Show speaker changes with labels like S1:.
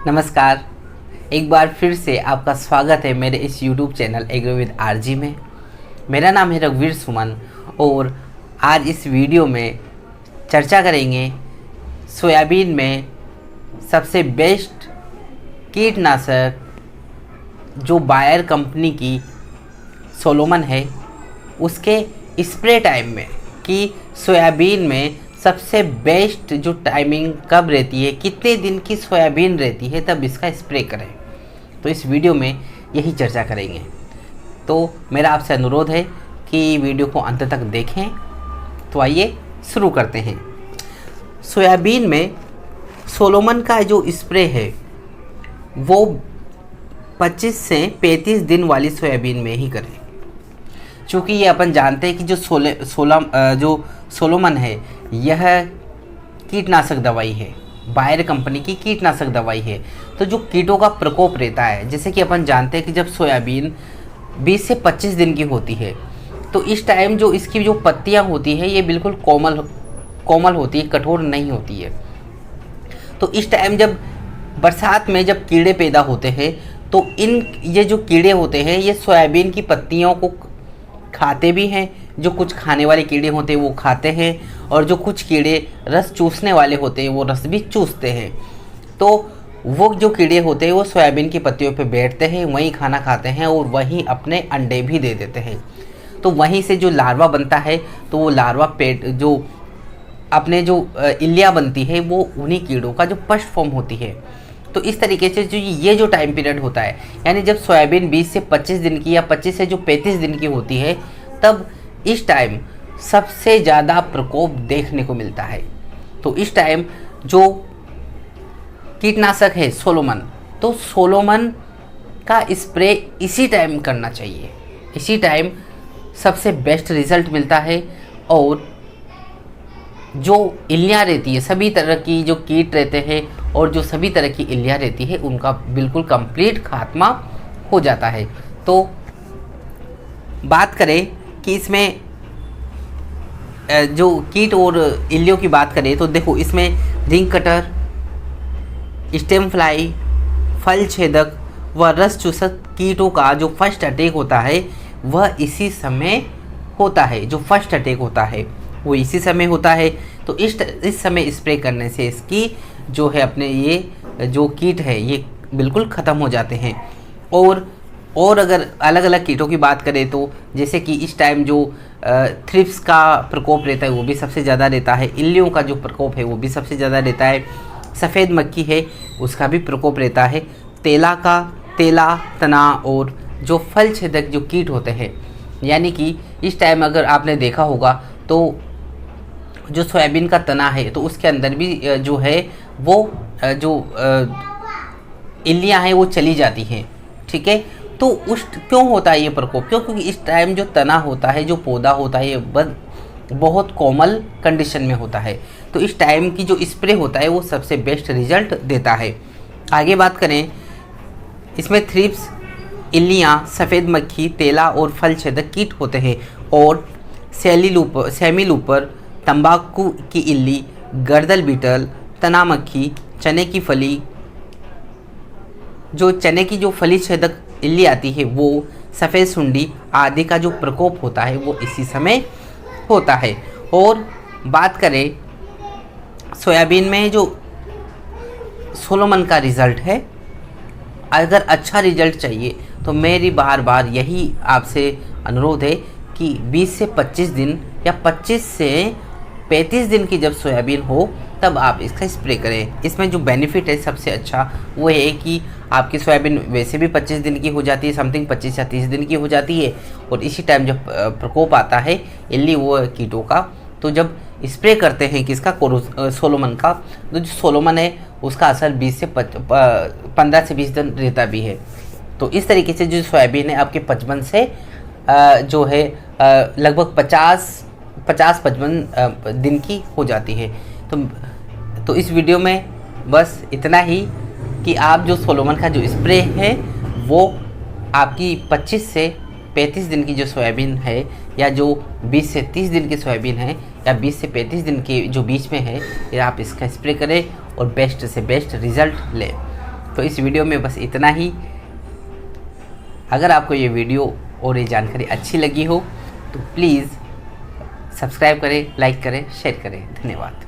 S1: नमस्कार। एक बार फिर से आपका स्वागत है मेरे इस YouTube channel agro with RG में। मेरा नाम है रघुवीर सुमन और आज इस वीडियो में चर्चा करेंगे सोयाबीन में सबसे बेस्ट कीटनाशक जो बायर कंपनी की सोलोमन है उसके स्प्रे टाइम में कि सोयाबीन में सबसे बेस्ट जो टाइमिंग कब रहती है, कितने दिन की सोयाबीन रहती है तब इसका स्प्रे करें। तो इस वीडियो में यही चर्चा करेंगे। तो मेरा आपसे अनुरोध है कि वीडियो को अंत तक देखें। तो आइए शुरू करते हैं। सोयाबीन में सोलोमन का जो स्प्रे है वो 25 से 35 दिन वाली सोयाबीन में ही करें, क्योंकि ये अपन जानते हैं कि जो सोलोमन है यह कीटनाशक दवाई है, बायर कंपनी की कीटनाशक दवाई है। तो जो कीटों का प्रकोप रहता है, जैसे कि अपन जानते हैं कि जब सोयाबीन 20 से 25 दिन की होती है तो इस टाइम जो इसकी जो पत्तियां होती है ये बिल्कुल कोमल होती है, कठोर नहीं होती है। तो इस टाइम जब बरसात में जब कीड़े पैदा होते हैं तो ये जो कीड़े होते हैं ये सोयाबीन की पत्तियों को खाते भी हैं। जो कुछ खाने वाले कीड़े होते हैं वो खाते हैं और जो कुछ कीड़े रस चूसने वाले होते हैं वो रस भी चूसते हैं। तो वो जो कीड़े होते हैं वो सोयाबीन की पत्तियों पे बैठते हैं, वहीं खाना खाते हैं और वहीं अपने अंडे भी दे देते हैं। तो वहीं से जो लार्वा बनता है तो वो लार्वा पेट जो अपने जो इल्लियाँ बनती है वो उन्हीं कीड़ों का जो पश्च फॉर्म होती है। तो इस तरीके से ये जो टाइम पीरियड होता है, यानी जब सोयाबीन 20 से 25 दिन की या 25 से जो 35 दिन की होती है तब इस टाइम सबसे ज़्यादा प्रकोप देखने को मिलता है। तो इस टाइम जो कीटनाशक है सोलोमन, तो सोलोमन का स्प्रे इसी टाइम करना चाहिए। इसी टाइम सबसे बेस्ट रिज़ल्ट मिलता है और जो इल्लियाँ रहती है, सभी तरह की जो कीट रहते हैं और जो सभी तरह की इल्लियाँ रहती है उनका बिल्कुल कंप्लीट खात्मा हो जाता है। तो बात करें कि इसमें जो कीट और इल्लियों की बात करें तो देखो इसमें रिंग कटर, स्टेम फ्लाई, फल छेदक व रस चूसक कीटों का जो फर्स्ट अटैक होता है वह इसी समय होता है। जो फर्स्ट अटैक होता है वो इसी समय होता है। तो इस समय स्प्रे करने से इसकी जो है अपने ये जो कीट है ये बिल्कुल ख़त्म हो जाते हैं। और अगर अलग अलग कीटों की बात करें तो जैसे कि इस टाइम जो थ्रिप्स का प्रकोप रहता है वो भी सबसे ज़्यादा रहता है, इल्लियों का जो प्रकोप है वो भी सबसे ज़्यादा रहता है, सफ़ेद मक्खी है उसका भी प्रकोप रहता है, तेला तना और जो फल छेदक जो कीट होते हैं। यानी कि इस टाइम अगर आपने देखा होगा तो जो सोयाबीन का तना है तो उसके अंदर भी जो है वो जो इल्लियाँ हैं वो चली जाती हैं, ठीक है। तो क्यों होता है ये प्रकोप? क्योंकि इस टाइम जो तना होता है, जो पौधा होता है, ये बहुत कोमल कंडीशन में होता है। तो इस टाइम की जो स्प्रे होता है वो सबसे बेस्ट रिजल्ट देता है। आगे बात करें, इसमें थ्रिप्स, इल्लियाँ, सफ़ेद मक्खी, तेला और फल छेदक कीट होते हैं और सेमी लूपर, तंबाकू की इल्ली, गर्दल बीटल, तना मक्खी, चने की फली, जो चने की जो फली छेदक इल्ली आती है वो, सफ़ेद सुंडी आदि का जो प्रकोप होता है वो इसी समय होता है। और बात करें सोयाबीन में जो सोलोमन का रिज़ल्ट है, अगर अच्छा रिज़ल्ट चाहिए तो मेरी बार बार यही आपसे अनुरोध है कि 20 से 25 दिन या 25 से 35 दिन की जब सोयाबीन हो तब आप इसका स्प्रे करें। इसमें जो बेनिफिट है सबसे अच्छा वो है कि आपकी सोयाबीन वैसे भी 25 दिन की हो जाती है, समथिंग 25 या 30 दिन की हो जाती है। और इसी टाइम जब प्रकोप आता है इल्ली वो कीटों का, तो जब स्प्रे करते हैं किसका, सोलोमन का, तो जो सोलोमन है उसका असर 15 से 20 दिन रहता भी है। तो इस तरीके से जो सोयाबीन है आपके 55 से जो है लगभग 50-55 दिन की हो जाती है। तो इस वीडियो में बस इतना ही कि आप जो सोलोमन का जो स्प्रे है वो आपकी 25 से 35 दिन की जो सोयाबीन है या जो 20 से 30 दिन की सोयाबीन है या 20 से 35 दिन के जो बीच में है, ये आप इसका स्प्रे करें और बेस्ट से बेस्ट रिज़ल्ट लें। तो इस वीडियो में बस इतना ही। अगर आपको ये वीडियो और ये जानकारी अच्छी लगी हो तो प्लीज़ सब्सक्राइब करें, लाइक करें, शेयर करें। धन्यवाद।